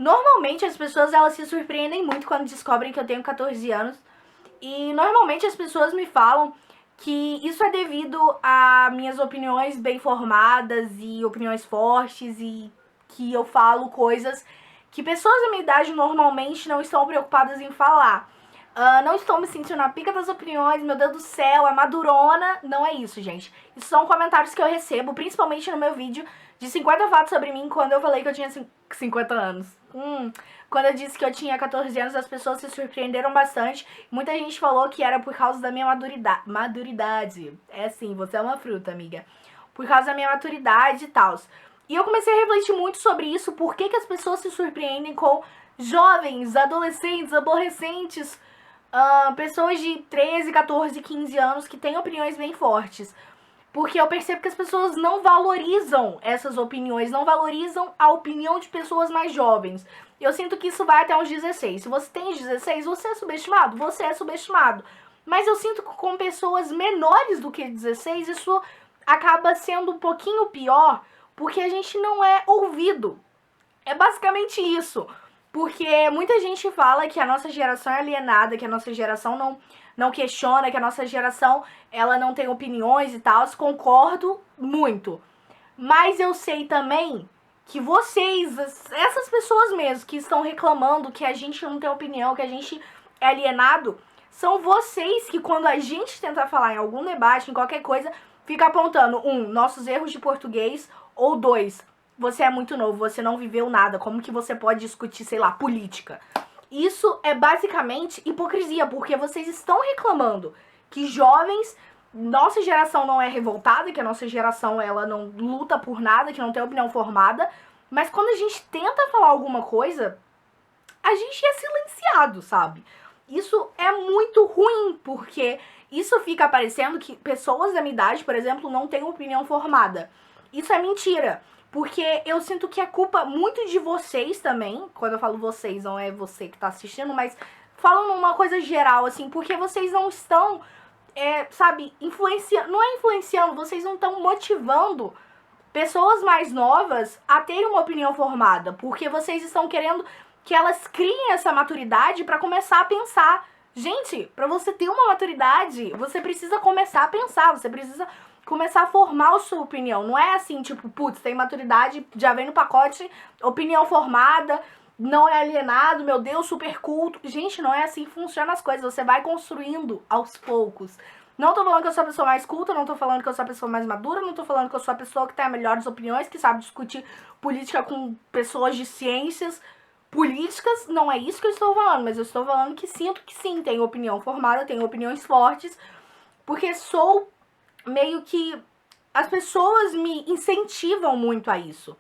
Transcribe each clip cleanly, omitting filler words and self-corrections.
Normalmente as pessoas elas se surpreendem muito quando descobrem que eu tenho 14 anos. E normalmente as pessoas me falam que isso é devido a minhas opiniões bem formadas e opiniões fortes e que eu falo coisas que pessoas da minha idade normalmente não estão preocupadas em falar. Não estou me sentindo na pica das opiniões, meu Deus do céu, é madurona. Não é isso, gente. Isso são comentários que eu recebo, principalmente no meu vídeo de 50 fatos sobre mim, quando eu falei que eu tinha 50 anos. Quando eu disse que eu tinha 14 anos, as pessoas se surpreenderam bastante. Muita gente falou que era por causa da minha maturidade. É sim, você é uma fruta, amiga. Por causa da minha maturidade e tal. E eu comecei a refletir muito sobre isso, por que as pessoas se surpreendem com jovens, adolescentes, aborrecentes, pessoas de 13, 14, 15 anos que têm opiniões bem fortes. Porque eu percebo que as pessoas não valorizam essas opiniões, não valorizam a opinião de pessoas mais jovens. Eu sinto que isso vai até uns 16. Se você tem 16, você é subestimado? Você é subestimado. Mas eu sinto que com pessoas menores do que 16, isso acaba sendo um pouquinho pior, porque a gente não é ouvido. É basicamente isso. Porque muita gente fala que a nossa geração é alienada, que a nossa geração não questiona, que a nossa geração ela não tem opiniões e tal. Concordo muito. Mas eu sei também que vocês, essas pessoas mesmo que estão reclamando que a gente não tem opinião, que a gente é alienado, são vocês que quando a gente tenta falar em algum debate, em qualquer coisa, fica apontando, nossos erros de português, ou 2, você é muito novo, você não viveu nada, como que você pode discutir, sei lá, política? Isso é basicamente hipocrisia, porque vocês estão reclamando que jovens, nossa geração não é revoltada, que a nossa geração ela não luta por nada, que não tem opinião formada, mas quando a gente tenta falar alguma coisa, a gente é silenciado, sabe? Isso é muito ruim, porque isso fica parecendo que pessoas da minha idade, por exemplo, não têm opinião formada. Isso é mentira. Porque eu sinto que é culpa muito de vocês também. Quando eu falo vocês, não é você que tá assistindo, mas falando uma coisa geral, assim, porque vocês não estão, sabe, influenciando. Não é influenciando, vocês não estão motivando pessoas mais novas a terem uma opinião formada. Porque vocês estão querendo que elas criem essa maturidade pra começar a pensar. Gente, pra você ter uma maturidade, você precisa começar a pensar, você precisa começar a formar a sua opinião. Não é assim, tipo, putz, tem maturidade, já vem no pacote, opinião formada, não é alienado, meu Deus, super culto. Gente, não é assim que funcionam as coisas. Você vai construindo aos poucos. Não tô falando que eu sou a pessoa mais culta, não tô falando que eu sou a pessoa mais madura, não tô falando que eu sou a pessoa que tem as melhores opiniões, que sabe discutir política com pessoas de ciências políticas. Não é isso que eu estou falando, mas eu estou falando que sinto que sim, tenho opinião formada, tenho opiniões fortes, porque sou meio que as pessoas me incentivam muito a isso.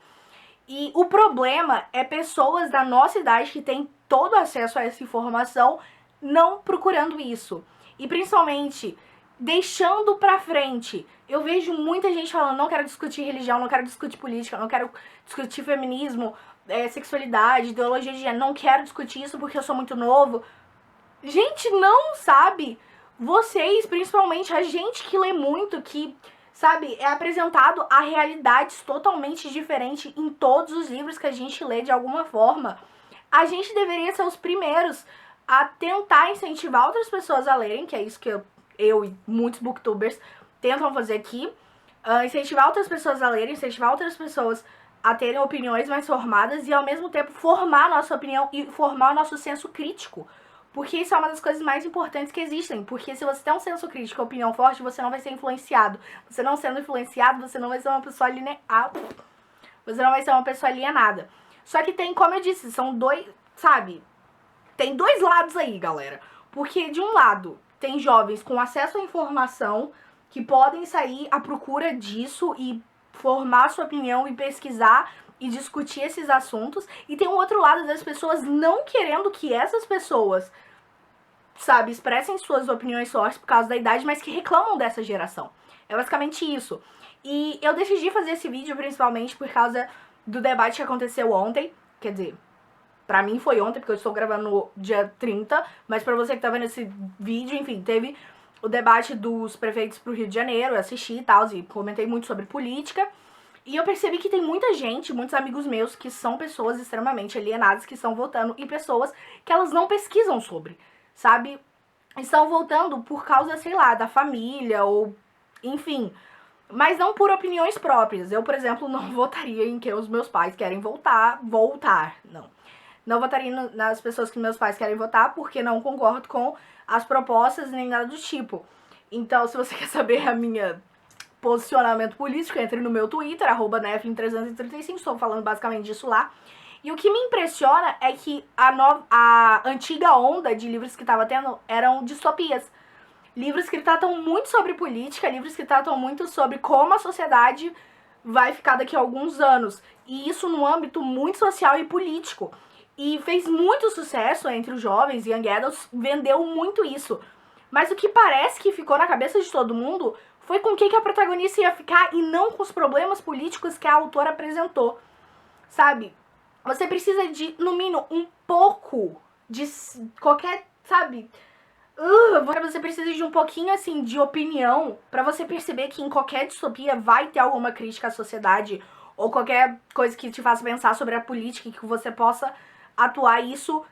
E o problema é pessoas da nossa idade que têm todo acesso a essa informação não procurando isso. E principalmente deixando pra frente. Eu vejo muita gente falando, não quero discutir religião, não quero discutir política, não quero discutir feminismo, sexualidade, ideologia de gênero, não quero discutir isso porque eu sou muito novo. Gente, não, sabe? Vocês, principalmente a gente que lê muito, que, sabe, é apresentado a realidades totalmente diferentes em todos os livros que a gente lê de alguma forma. A gente deveria ser os primeiros a tentar incentivar outras pessoas a lerem, que é isso que eu e muitos booktubers tentam fazer aqui. Incentivar outras pessoas a lerem, incentivar outras pessoas a terem opiniões mais formadas e, ao mesmo tempo, formar a nossa opinião e formar o nosso senso crítico. Porque isso é uma das coisas mais importantes que existem. Porque se você tem um senso crítico, opinião forte, você não vai ser influenciado. Você não sendo influenciado, você não vai ser uma pessoa alienada. Você não vai ser uma pessoa alienada. Só que tem, como eu disse, são dois, sabe? Tem dois lados aí, galera. Porque, de um lado, tem jovens com acesso à informação que podem sair à procura disso e formar sua opinião e pesquisar e discutir esses assuntos. E tem um outro lado das pessoas não querendo que essas pessoas, sabe, expressem suas opiniões fortes por causa da idade, mas que reclamam dessa geração. É basicamente isso. E eu decidi fazer esse vídeo principalmente por causa do debate que aconteceu ontem. Quer dizer, pra mim foi ontem, porque eu estou gravando no dia 30, mas pra você que tá vendo esse vídeo, enfim, teve o debate dos prefeitos pro Rio de Janeiro, eu assisti e tal, e comentei muito sobre política. E eu percebi que tem muita gente, muitos amigos meus, que são pessoas extremamente alienadas, que estão votando, e pessoas que elas não pesquisam sobre, sabe? Estão votando por causa, sei lá, da família, ou enfim, mas não por opiniões próprias. Eu, por exemplo, não votaria em quem os meus pais querem voltar, não. Não votaria nas pessoas que meus pais querem votar, porque não concordo com as propostas nem nada do tipo. Então, se você quer saber a minha posicionamento político, entre no meu Twitter, @neflin335, estou falando basicamente disso lá. E o que me impressiona é que a antiga onda de livros que estava tendo eram distopias. Livros que tratam muito sobre política, livros que tratam muito sobre como a sociedade vai ficar daqui a alguns anos. E isso no âmbito muito social e político. E fez muito sucesso entre os jovens, Young Adults, vendeu muito isso. Mas o que parece que ficou na cabeça de todo mundo foi com o que a protagonista ia ficar e não com os problemas políticos que a autora apresentou, sabe? Você precisa de, no mínimo, um pouco de qualquer, sabe? Você precisa de um pouquinho, assim, de opinião pra você perceber que em qualquer distopia vai ter alguma crítica à sociedade ou qualquer coisa que te faça pensar sobre a política e que você possa atuar isso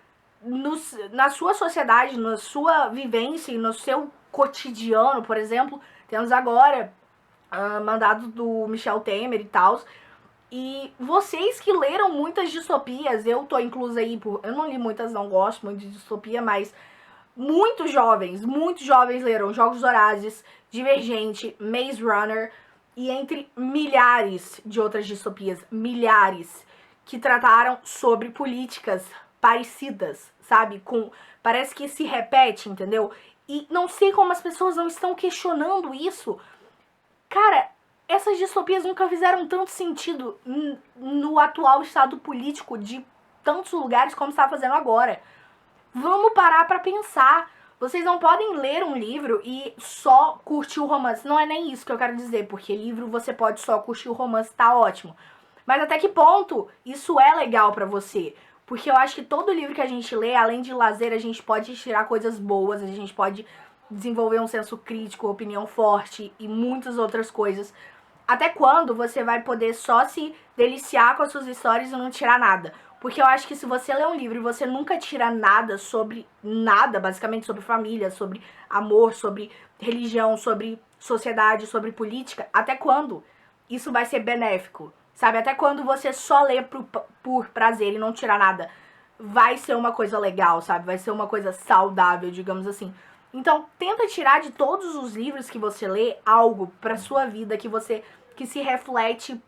na sua sociedade, na sua vivência e no seu cotidiano, por exemplo. Temos agora mandado do Michel Temer e tal. E vocês que leram muitas distopias, eu tô inclusa aí, eu não li muitas, não gosto muito de distopia, mas muitos jovens leram Jogos Vorazes, Divergente, Maze Runner e entre milhares de outras distopias, milhares, que trataram sobre políticas parecidas, sabe? Parece que se repete, entendeu? E não sei como as pessoas não estão questionando isso. Cara, essas distopias nunca fizeram tanto sentido no atual estado político de tantos lugares como está fazendo agora. Vamos parar pra pensar. Vocês não podem ler um livro e só curtir o romance. Não é nem isso que eu quero dizer, porque livro você pode só curtir o romance, tá ótimo. Mas até que ponto isso é legal pra você? Porque eu acho que todo livro que a gente lê, além de lazer, a gente pode tirar coisas boas, a gente pode desenvolver um senso crítico, opinião forte e muitas outras coisas. Até quando você vai poder só se deliciar com as suas histórias e não tirar nada? Porque eu acho que se você lê um livro e você nunca tira nada sobre nada, basicamente sobre família, sobre amor, sobre religião, sobre sociedade, sobre política, até quando isso vai ser benéfico? Sabe? Até quando você só lê por prazer e não tira nada? Vai ser uma coisa legal, sabe? Vai ser uma coisa saudável, digamos assim. Então, tenta tirar de todos os livros que você lê algo pra sua vida que se reflete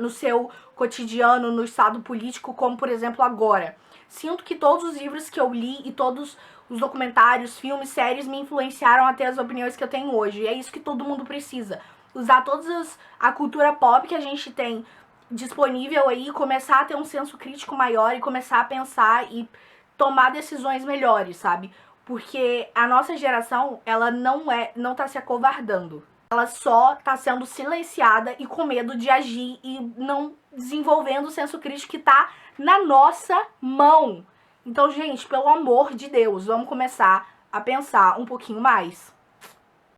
no seu cotidiano, no estado político, como por exemplo agora. Sinto que todos os livros que eu li e todos os documentários, filmes, séries me influenciaram a ter as opiniões que eu tenho hoje. E é isso que todo mundo precisa. Usar a cultura pop que a gente tem disponível aí, começar a ter um senso crítico maior e começar a pensar e tomar decisões melhores, sabe? Porque a nossa geração, ela não tá se acovardando. Ela só tá sendo silenciada e com medo de agir e não desenvolvendo o senso crítico que tá na nossa mão. Então, gente, pelo amor de Deus, vamos começar a pensar um pouquinho mais.